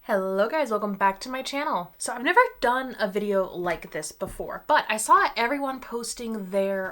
Hello guys, welcome back to my channel. So I've never done a video like this before, but I saw everyone posting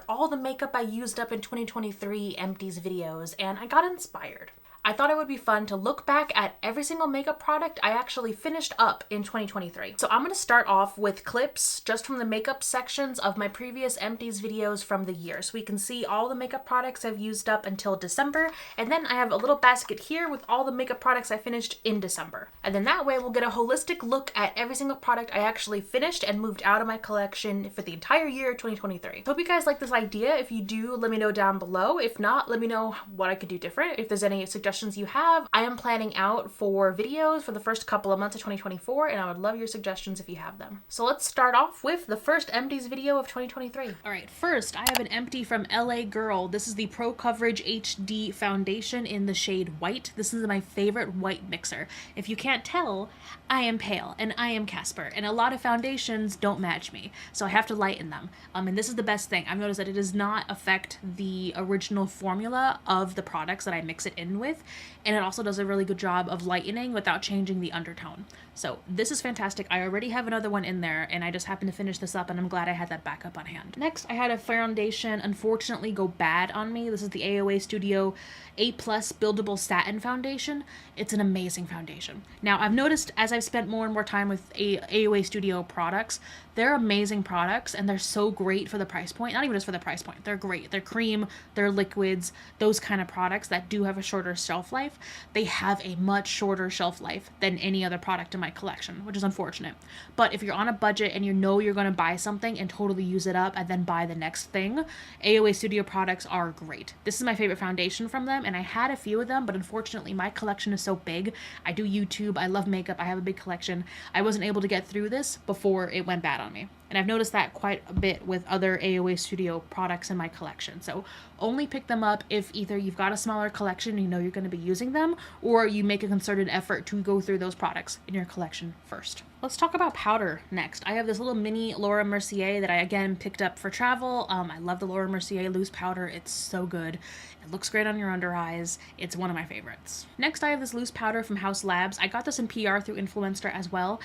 all the makeup I used up in 2023 Empties videos and I got inspired. I thought it would be fun to look back at every single makeup product I actually finished up in 2023. So I'm going to start off with clips just from the makeup sections of my previous Empties videos from the year. So we can see all the makeup products I've used up until December. And then I have a little basket here with all the makeup products I finished in December. And then that way we'll get a holistic look at every single product I actually finished and moved out of my collection for the entire year 2023. Hope you guys like this idea. If you do, let me know down below. If not, let me know what I could do different. If there's any suggestions you have. I am planning out for videos for the first couple of months of 2024 and I would love your suggestions if you have them. So let's start off with the first Empties video of 2023. Alright, first I have an empty from LA Girl. This is the Pro Coverage HD foundation in the shade white. This is my favorite white mixer. If you can't tell, I am pale and I am Casper and a lot of foundations don't match me, so I have to lighten them. And this is the best thing. I've noticed that it does not affect the original formula of the products that I mix it in with, and it also does a really good job of lightening without changing the undertone. So this is fantastic. I already have another one in there and I just happened to finish this up and I'm glad I had that backup on hand. Next, I had a foundation unfortunately go bad on me. This is the AOA Studio A+ Buildable Satin Foundation. It's an amazing foundation. Now I've noticed as I've spent more and more time with AOA Studio products, they're amazing products and they're so great for the price point. Not even just for the price point. They're great. They're cream, they're liquids, those kind of products that do have a shorter shelf life. They have a much shorter shelf life than any other product in my collection, which is unfortunate. But if you're on a budget and you know you're going to buy something and totally use it up and then buy the next thing, AOA Studio products are great. This is my favorite foundation from them and I had a few of them, but unfortunately my collection is so big. I do YouTube, I love makeup, I have a big collection. I wasn't able to get through this before it went bad on me. And I've noticed that quite a bit with other AOA Studio products in my collection. So only pick them up if either you've got a smaller collection and you know you're going to be using them, or you make a concerted effort to go through those products in your collection first. Let's talk about powder next. I have this little mini Laura Mercier that I again picked up for travel. I love the Laura Mercier loose powder. It's so good. It looks great on your under eyes. It's one of my favorites. Next, I have this loose powder from House Labs. I got this in PR through Influencer as well.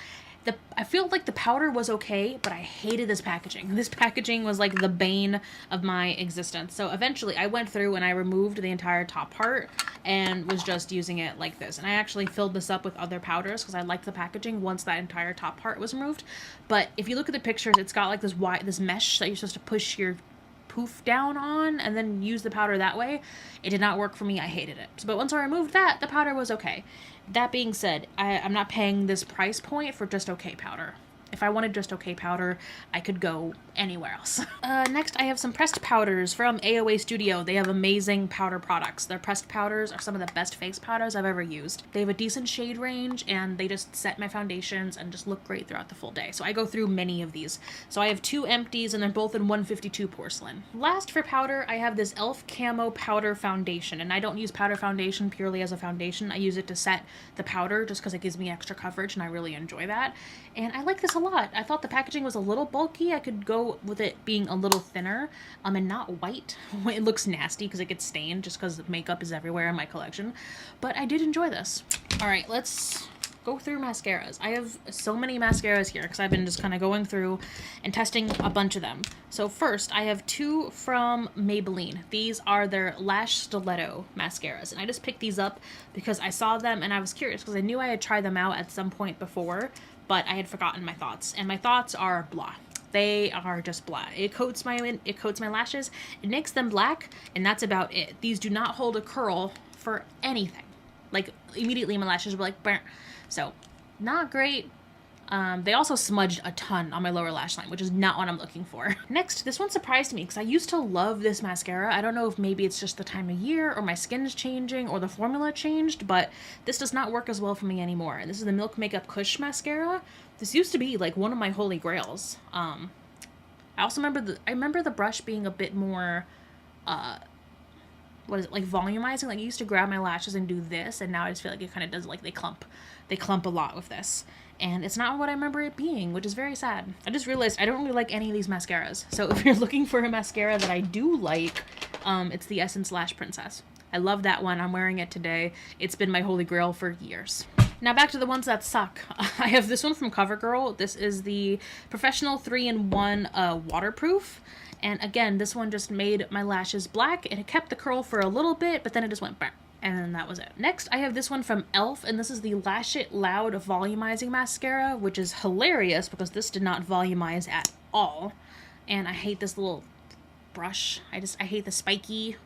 I feel like the powder was okay, but I hated this packaging. This packaging was like the bane of my existence. So eventually I went through and I removed the entire top part and was just using it like this. And I actually filled this up with other powders because I liked the packaging once that entire top part was removed. But if you look at the pictures, it's got like this mesh that you're supposed to push your poof down on and then use the powder that way. It did not work for me. I hated it. But once I removed that, the powder was okay. That being said, I'm not paying this price point for just okay powder. If I wanted just okay powder, I could go anywhere else. Next, I have some pressed powders from AOA Studio. They have amazing powder products. Their pressed powders are some of the best face powders I've ever used. They have a decent shade range and they just set my foundations and just look great throughout the full day. So I go through many of these. So I have two empties and they're both in 152 porcelain. Last for powder, I have this e.l.f. Camo Powder Foundation. And I don't use powder foundation purely as a foundation. I use it to set the powder just because it gives me extra coverage and I really enjoy that. And I like this a lot. I thought the packaging was a little bulky. I could go with it being a little thinner and not white. It looks nasty because it gets stained just because makeup is everywhere in my collection. But I did enjoy this. All right, let's go through mascaras. I have so many mascaras here because I've been just kind of going through and testing a bunch of them. So first, I have two from Maybelline. These are their Lash Stiletto mascaras. And I just picked these up because I saw them and I was curious because I knew I had tried them out at some point before, but I had forgotten my thoughts. And my thoughts are blah. They are just blah. It coats my lashes, it makes them black, and that's about it. These do not hold a curl for anything. Like, immediately my lashes were like, burnt. So, not great. They also smudged a ton on my lower lash line, which is not what I'm looking for. Next, this one surprised me because I used to love this mascara. I don't know if maybe it's just the time of year or my skin is changing or the formula changed, but this does not work as well for me anymore. And this is the Milk Makeup Kush mascara. This used to be like one of my holy grails. I also remember the brush being a bit more, what is it, like volumizing. Like, I used to grab my lashes and do this, and now I just feel like it kind of does, like, they clump a lot with this. And it's not what I remember it being, which is very sad. I just realized I don't really like any of these mascaras. So if you're looking for a mascara that I do like, it's the Essence Lash Princess. I love that one. I'm wearing it today. It's been my holy grail for years. Now back to the ones that suck. I have this one from CoverGirl. This is the Professional 3-in-1 waterproof. And again, this one just made my lashes black, and it kept the curl for a little bit, but then it just went back. And then that was it. Next, I have this one from e.l.f. and this is the Lash It Loud Volumizing Mascara, which is hilarious because this did not volumize at all. And I hate this little brush. I hate the spiky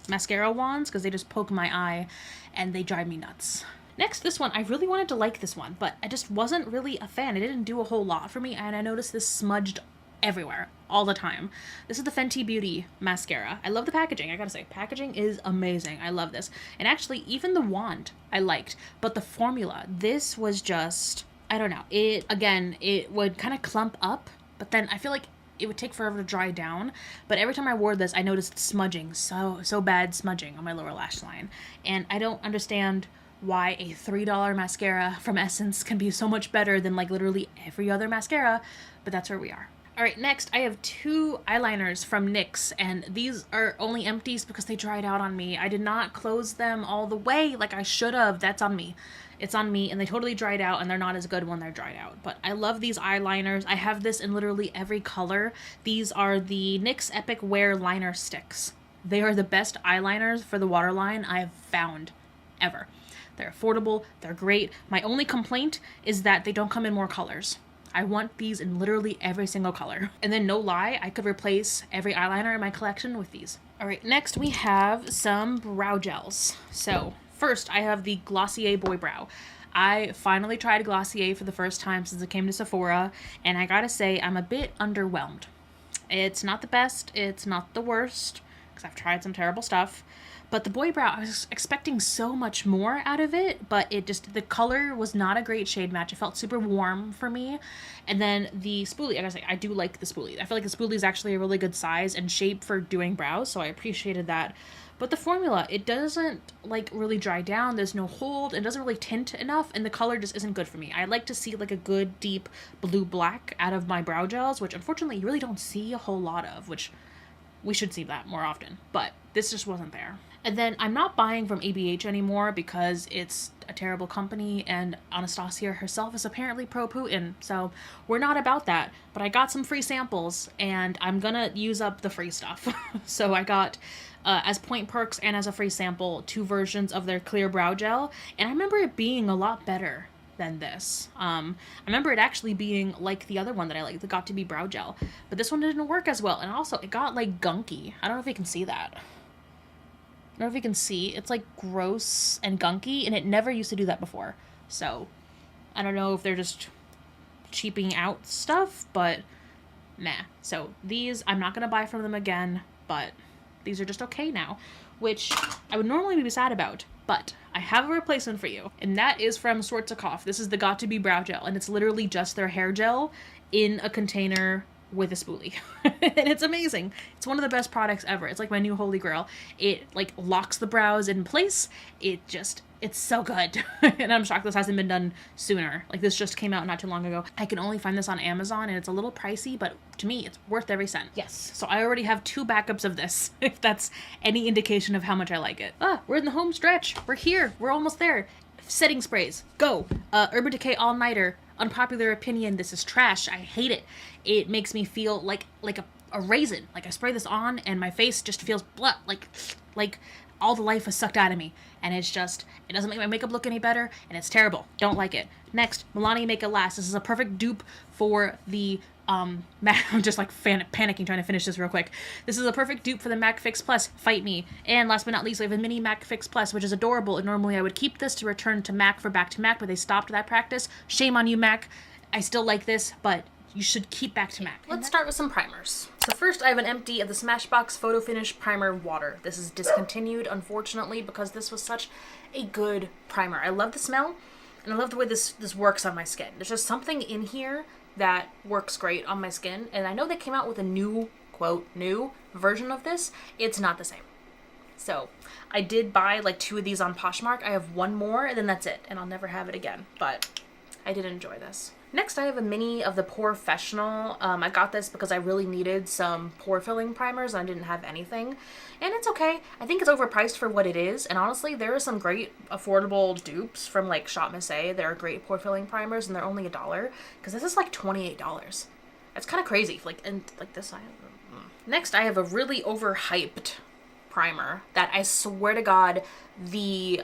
mascara wands because they just poke my eye and they drive me nuts. Next, this one. I really wanted to like this one, but I just wasn't really a fan. It didn't do a whole lot for me, and I noticed this smudged everywhere all the time. This is the Fenty Beauty mascara. I love the packaging. I gotta say, packaging is amazing. I love this. And actually, even the wand I liked, but the formula, this was just, I don't know. It would kind of clump up, but then I feel like it would take forever to dry down. But every time I wore this, I noticed smudging, so bad smudging on my lower lash line. And I don't understand why a $3 mascara from Essence can be so much better than like literally every other mascara, but that's where we are. All right, next I have 2 eyeliners from NYX, and these are only empties because they dried out on me. I did not close them all the way like I should have. That's on me. It's on me, and they totally dried out, and they're not as good when they're dried out. But I love these eyeliners. I have this in literally every color. These are the NYX Epic Wear Liner Sticks. They are the best eyeliners for the waterline I've found ever. They're affordable, they're great. My only complaint is that they don't come in more colors. I want these in literally every single color. And then no lie, I could replace every eyeliner in my collection with these. All right, next we have some brow gels. So first I have the Glossier Boy Brow. I finally tried Glossier for the first time since it came to Sephora, and I gotta say I'm a bit underwhelmed. It's not the best, it's not the worst, because I've tried some terrible stuff. But the Boy Brow, I was expecting so much more out of it, but the color was not a great shade match. It felt super warm for me. And then the spoolie, I gotta say, I do like the spoolie. I feel like the spoolie is actually a really good size and shape for doing brows, so I appreciated that. But the formula, it doesn't like really dry down. There's no hold. It doesn't really tint enough, and the color just isn't good for me. I like to see like a good deep blue-black out of my brow gels, which unfortunately you really don't see a whole lot of, which we should see that more often. But this just wasn't there. And then I'm not buying from ABH anymore because it's a terrible company, and Anastasia herself is apparently pro-Putin, so we're not about that. But I got some free samples, and I'm gonna use up the free stuff. So I got, as point perks and as a free sample, 2 versions of their clear brow gel, and I remember it being a lot better than this. I remember it actually being like the other one that I liked, the Got To Be Brow Gel, but this one didn't work as well, and also it got like gunky. I don't know if you can see that. I don't know if you can see. It's like gross and gunky, and it never used to do that before. So I don't know if they're just cheaping out stuff, but nah. So these, I'm not going to buy from them again, but these are just okay now, which I would normally be sad about. But I have a replacement for you, and that is from Schwarzkopf. This is the Got To Be Brow Gel, and it's literally just their hair gel in a container with a spoolie. And it's amazing. It's one of the best products ever. It's like my new holy grail. It like locks the brows in place. It's so good. And I'm shocked this hasn't been done sooner. Like, this just came out not too long ago. I can only find this on Amazon, and it's a little pricey, but to me it's worth every cent. Yes, so I already have 2 backups of this, if that's any indication of how much I like it. We're in the home stretch. We're here. We're almost there. Setting sprays, go. Urban Decay All Nighter. Unpopular opinion, this is trash. I hate it. It makes me feel like a raisin. Like I spray this on and my face just feels like all the life was sucked out of me. And it doesn't make my makeup look any better, and it's terrible. Don't like it. Next, Milani Make It Last. This is a perfect dupe for the I'm just like panicking trying to finish this real quick. This is a perfect dupe for the MAC Fix Plus Fight Me. And last but not least, we have a mini MAC Fix Plus, which is adorable. And normally I would keep this to return to MAC for back to MAC, but they stopped that practice. Shame on you, MAC. I still like this, but you should keep back to MAC. Let's start with some primers. So first I have an empty of the Smashbox Photo Finish Primer Water. This is discontinued, unfortunately, because this was such a good primer. I love the smell, and I love the way this works on my skin. There's just something in here that works great on my skin, and I know they came out with a new, quote, new version of this. It's not the same. So I did buy like 2 of these on Poshmark. I have 1 more, and then that's it, and I'll never have it again, but I did enjoy this. Next, I have a mini of the Professional. I got this because I really needed some pore filling primers and I didn't have anything. And it's okay. I think it's overpriced for what it is. And honestly, there are some great affordable dupes from like Shop Miss A. They're great pore filling primers and they're only $1 because this is like $28. That's kind of crazy. And this, Next, I have a really overhyped primer that I swear to God, the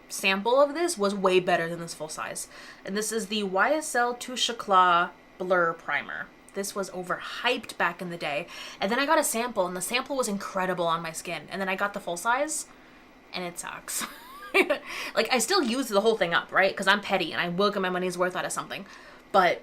sample of this was way better than this full size. And this is the YSL Touche Éclat Blur Primer. This was overhyped back in the day. And then I got a sample and the sample was incredible on my skin. And then I got the full size and it sucks. Like, I still use the whole thing up, right? Because I'm petty and I will get my money's worth out of something. But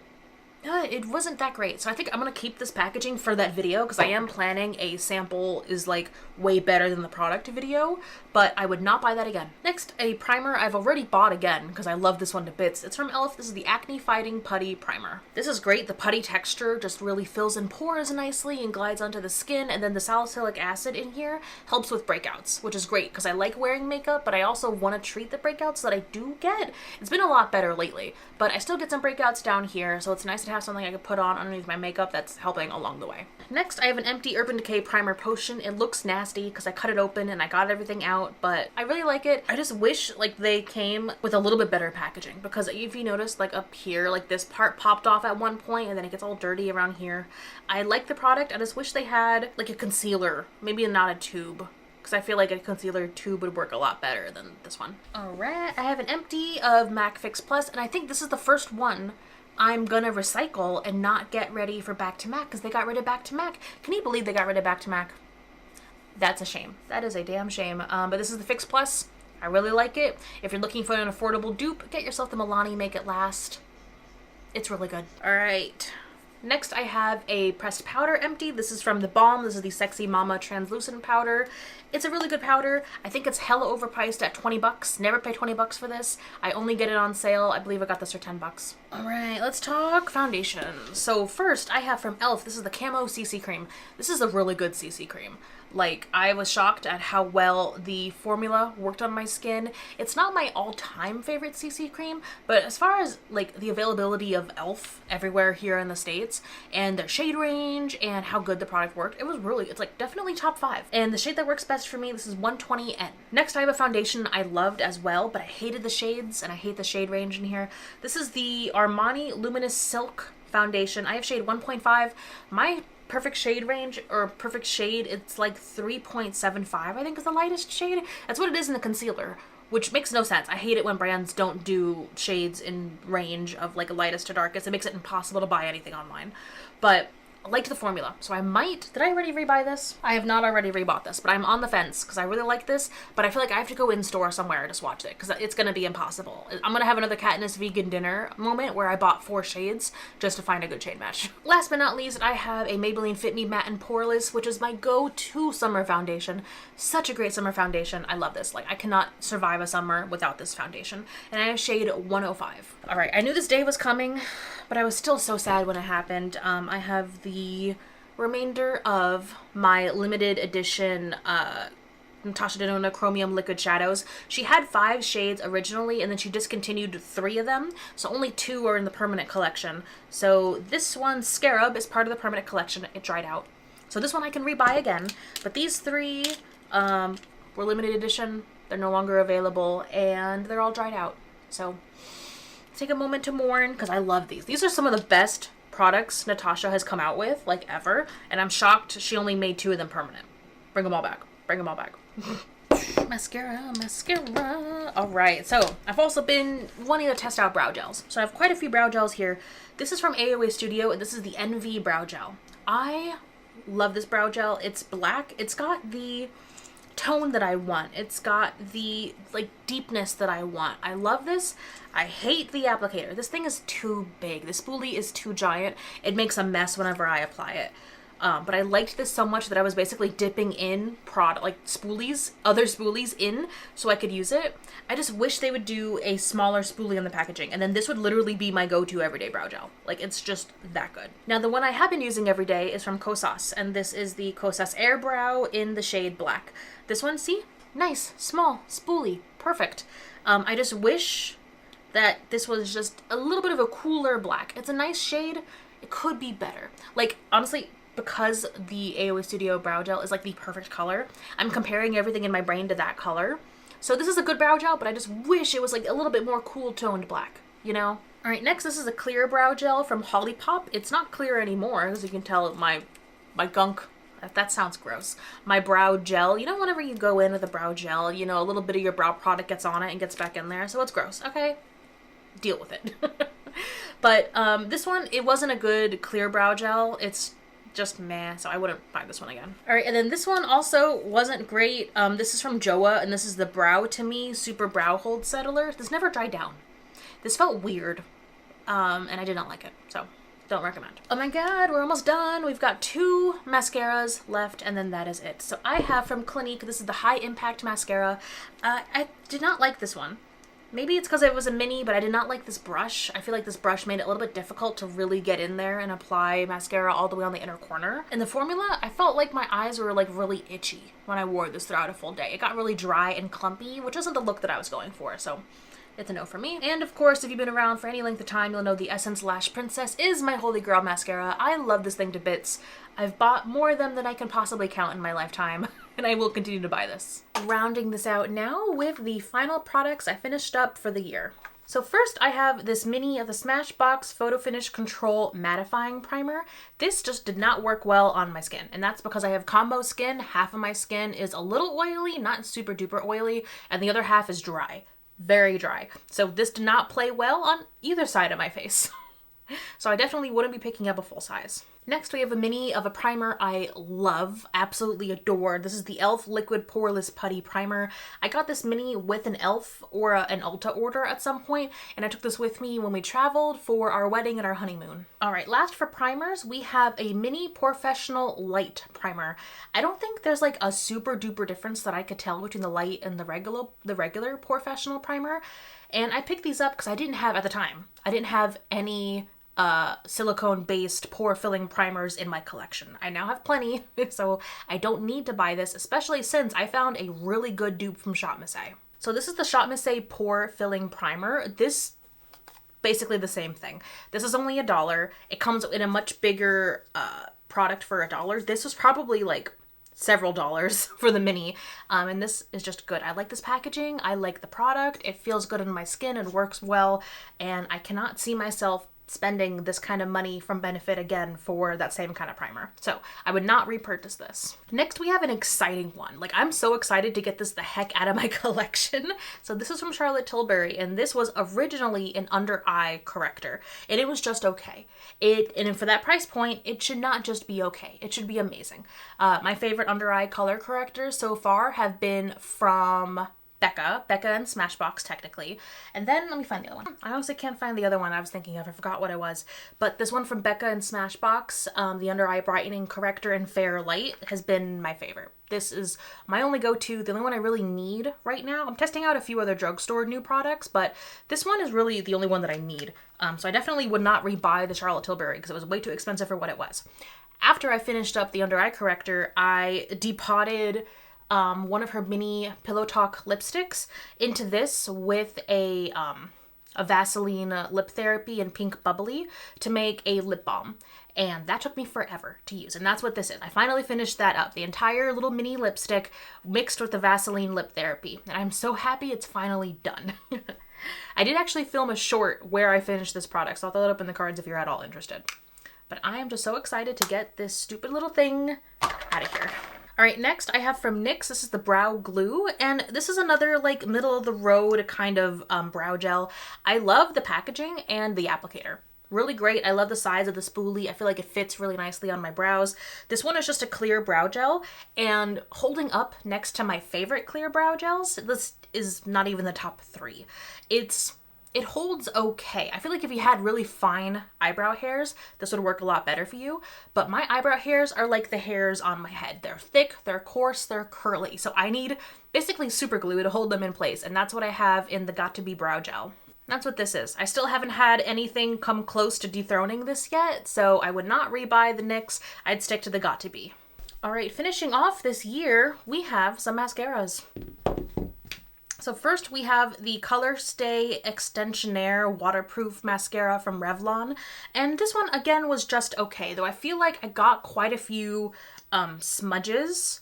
it wasn't that great. So I think I'm going to keep this packaging for that video because I am planning a sample is like way better than the product video, but I would not buy that again. Next, a primer I've already bought again because I love this one to bits. It's from e.l.f. This is the Acne Fighting Putty Primer. This is great. The putty texture just really fills in pores nicely and glides onto the skin, and then the salicylic acid in here helps with breakouts, which is great because I like wearing makeup, but I also want to treat the breakouts that I do get. It's been a lot better lately, but I still get some breakouts down here, so it's nice to have something I could put on underneath my makeup that's helping along the way. Next, I have an empty Urban Decay Primer Potion. It looks nasty because I cut it open and I got everything out, but I really like it. I just wish like they came with a little bit better packaging because if you notice like up here, like this part popped off at one point and then it gets all dirty around here. I like the product. I just wish they had like a concealer, maybe not a tube, because I feel like a concealer tube would work a lot better than this one. Alright, I have an empty of MAC Fix Plus, and I think this is the first one I'm gonna recycle and not get ready for Back to MAC because they got rid of Back to MAC. Can you believe they got rid of Back to MAC? That's a shame. That is a damn shame. But this is the Fix Plus. I really like it. If you're looking for an affordable dupe, get yourself the Milani Make It Last. It's really good. Alright. Next, I have a pressed powder empty. This is from The Balm. This is the Sexy Mama Translucent Powder. It's a really good powder. I think it's hella overpriced at 20 bucks. Never pay 20 bucks for this. I only get it on sale. I believe I got this for 10 bucks. All right, let's talk foundation. So first, I have from e.l.f. This is the Camo CC Cream. This is a really good CC cream. Like, I was shocked at how well the formula worked on my skin. It's not my all-time favorite CC cream, but as far as, like, the availability of e.l.f. everywhere here in the States, and their shade range, and how good the product worked, it's, like, definitely top 5. And the shade that works best for me, this is 120N. Next, I have a foundation I loved as well, but I hated the shades, and I hate the shade range in here. This is the Armani Luminous Silk Foundation. I have shade 1.5. My perfect shade range, or perfect shade, it's like 3.75, I think is the lightest shade. That's what it is in the concealer, which makes no sense. I hate it when brands don't do shades in range of like lightest to darkest. It makes it impossible to buy anything online. But I liked the formula, so I might... Did I already rebuy this? I have not already rebought this, but I'm on the fence because I really like this, but I feel like I have to go in store somewhere to swatch it because it's going to be impossible. I'm going to have another Katniss vegan dinner moment where I bought 4 shades just to find a good shade match. Last but not least, I have a Maybelline Fit Me Matte and Poreless, which is my go-to summer foundation. Such a great summer foundation. I love this. Like, I cannot survive a summer without this foundation. And I have shade 105. All right, I knew this day was coming, but I was still so sad when it happened. I have the remainder of my limited edition Natasha Denona Chromium Liquid Shadows. She had 5 shades originally, and then she discontinued 3 of them, so only 2 are in the permanent collection. So this one, Scarab, is part of the permanent collection. It dried out. So this one I can rebuy again, but these 3 were limited edition. They're no longer available, and they're all dried out. So take a moment to mourn, because I love these. These are some of the best products Natasha has come out with, like, ever, and I'm shocked she only made 2 of them permanent. Bring them all back. Bring them all back. Mascara. Alright, so I've also been wanting to test out brow gels. So I have quite a few brow gels here. This is from AOA Studio, and this is the Envy Brow Gel. I love this brow gel. It's black. It's got the tone that I want. It's got the like deepness that I want. I love this. I hate the applicator. This thing is too big. The spoolie is too giant. It makes a mess whenever I apply it. But I liked this so much that I was basically dipping in like spoolies, other spoolies in so I could use it. I just wish they would do a smaller spoolie on the packaging, and then this would literally be my go-to everyday brow gel. Like, it's just that good. Now, the one I have been using every day is from Kosas, and this is the Kosas Air Brow in the shade black. This one, see? Nice, small, spoolie, perfect. I just wish that this was just a little bit of a cooler black. It's a nice shade. It could be better. Like, honestly, because the AOA Studio brow gel is like the perfect color, I'm comparing everything in my brain to that color. So this is a good brow gel, but I just wish it was like a little bit more cool toned black, you know? All right, next, this is a clear brow gel from Hollypop. It's not clear anymore, as you can tell, my gunk, that sounds gross. My brow gel, you know, whenever you go in with a brow gel, you know, a little bit of your brow product gets on it and gets back in there, so it's gross, okay? Deal with it. But this one, it wasn't a good clear brow gel. It's just meh, so I wouldn't buy this one again. All right, and then this one also wasn't great. This is from Joa, and this is the Brow To Me Super Brow Hold Settler. This never dried down. This felt weird, and I did not like it, so don't recommend. Oh my god, we're almost done. We've got 2 mascaras left, and then that is it. So I have from Clinique, this is the High Impact Mascara. I did not like this one. Maybe it's because it was a mini, but I did not like this brush. I feel like this brush made it a little bit difficult to really get in there and apply mascara all the way on the inner corner. And the formula, I felt like my eyes were like really itchy when I wore this throughout a full day. It got really dry and clumpy, which isn't the look that I was going for, so it's a no for me. And of course, if you've been around for any length of time, you'll know the Essence Lash Princess is my holy grail mascara. I love this thing to bits. I've bought more of them than I can possibly count in my lifetime, and I will continue to buy this. Rounding this out now with the final products I finished up for the year. So first I have this mini of the Smashbox Photo Finish Control Mattifying Primer. This just did not work well on my skin, and that's because I have combo skin. Half of my skin is a little oily, not super duper oily, and the other half is dry. Very dry. So this did not play well on either side of my face. So I definitely wouldn't be picking up a full size. Next, we have a mini of a primer I love, absolutely adore. This is the e.l.f. Liquid Poreless Putty Primer. I got this mini with an e.l.f. or an Ulta order at some point, and I took this with me when we traveled for our wedding and our honeymoon. All right, last for primers, we have a mini Professional Light Primer. I don't think there's like a super duper difference that I could tell between the light and the regular Professional Primer. And I picked these up because I didn't have, at the time, I didn't have any silicone-based pore-filling primers in my collection. I now have plenty, so I don't need to buy this, especially since I found a really good dupe from Shop Miss A. So this is the Shop Miss A Pore-Filling Primer. This, basically the same thing. This is only $1. It comes in a much bigger product for $1. This was probably like several dollars for the mini, and this is just good. I like this packaging. I like the product. It feels good on my skin and works well, and I cannot see myself spending this kind of money from Benefit again for that same kind of primer. So I would not repurchase this. Next, we have an exciting one. Like, I'm so excited to get this the heck out of my collection. So this is from Charlotte Tilbury, and this was originally an under eye corrector, and it was just okay. And for that price point, it should not just be okay. It should be amazing. My favorite under eye color correctors so far have been from Becca and Smashbox technically. And then let me find the other one. I honestly can't find the other one I was thinking of. I forgot what it was. But this one from Becca and Smashbox, the Under Eye Brightening Corrector in Fair Light, has been my favorite. This is my only go-to, the only one I really need right now. I'm testing out a few other drugstore new products, but this one is really the only one that I need. So I definitely would not rebuy the Charlotte Tilbury because it was way too expensive for what it was. After I finished up the under eye corrector, I depotted one of her mini Pillow Talk lipsticks into this with a Vaseline lip therapy in Pink Bubbly to make a lip balm. And that took me forever to use. And that's what this is. I finally finished that up. The entire little mini lipstick mixed with the Vaseline lip therapy. And I'm so happy it's finally done. I did actually film a short where I finished this product, so I'll throw it up in the cards if you're at all interested. But I am just so excited to get this stupid little thing out of here. All right, next I have from NYX, this is the Brow Glue, and this is another like middle of the road kind of brow gel. I love the packaging and the applicator. Really great. I love the size of the spoolie. I feel like it fits really nicely on my brows. This one is just a clear brow gel, and holding up next to my favorite clear brow gels, this is not even the top 3. It holds okay. I feel like if you had really fine eyebrow hairs, this would work a lot better for you. But my eyebrow hairs are like the hairs on my head. They're thick, they're coarse, they're curly. So I need basically super glue to hold them in place. And that's what I have in the Got To Be Brow Gel. That's what this is. I still haven't had anything come close to dethroning this yet, so I would not rebuy the NYX. I'd stick to the Got To Be. All right, finishing off this year, we have some mascaras. So first we have the Color Stay Extensionaire Waterproof Mascara from Revlon. And this one, again, was just okay, though I feel like I got quite a few smudges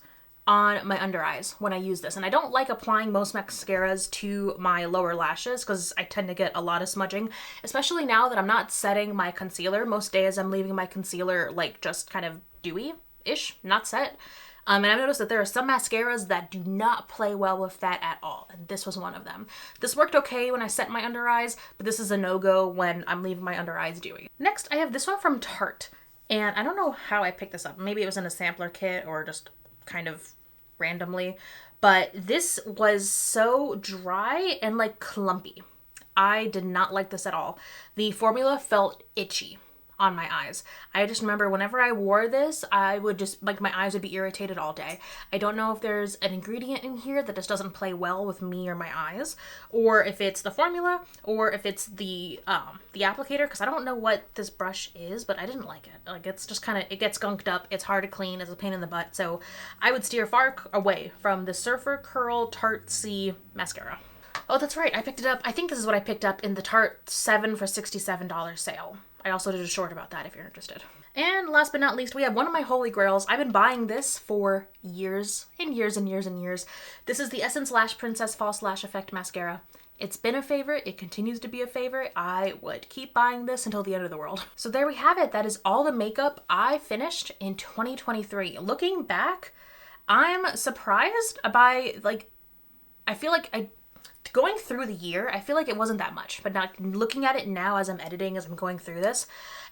on my under eyes when I use this. And I don't like applying most mascaras to my lower lashes because I tend to get a lot of smudging, especially now that I'm not setting my concealer. Most days I'm leaving my concealer like just kind of dewy-ish, not set. And I've noticed that there are some mascaras that do not play well with that at all, and this was one of them. This worked okay when I set my under eyes, but this is a no-go when I'm leaving my under eyes dewy. Next, I have this one from Tarte, and I don't know how I picked this up. Maybe it was in a sampler kit or just kind of randomly, but this was so dry and like clumpy. I did not like this at all. The formula felt itchy on my eyes. I just remember whenever I wore this, I would just, like, my eyes would be irritated all day. I don't know if there's an ingredient in here that just doesn't play well with me or my eyes, or if it's the formula, or if it's the applicator, because I don't know what this brush is, but I didn't like it. Like, it's just kind of, it gets gunked up, it's hard to clean, it's a pain in the butt, so I would steer far away from the Surfer Curl Tarte C mascara. Oh, that's right, I picked it up, I think this is what I picked up in the Tarte 7 for $67 sale. I also did a short about that if you're interested. And last but not least, we have one of my holy grails. I've been buying this for years and years and years and years. This is the Essence Lash Princess False Lash Effect Mascara. It's been a favorite. It continues to be a favorite. I would keep buying this until the end of the world. So there we have it. That is all the makeup I finished in 2023. Looking back, I'm surprised by, like, I feel like going through the year, I feel like it wasn't that much, but now looking at it now as I'm editing, as I'm going through this,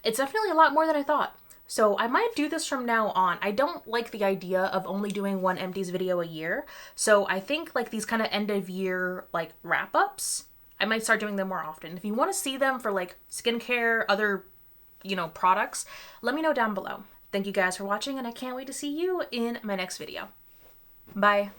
it's definitely a lot more than I thought. So I might do this from now on. I don't like the idea of only doing one Empties video a year. So I think like these kind of end of year like wrap ups, I might start doing them more often. If you want to see them for like skincare, other, products, let me know down below. Thank you guys for watching, and I can't wait to see you in my next video. Bye.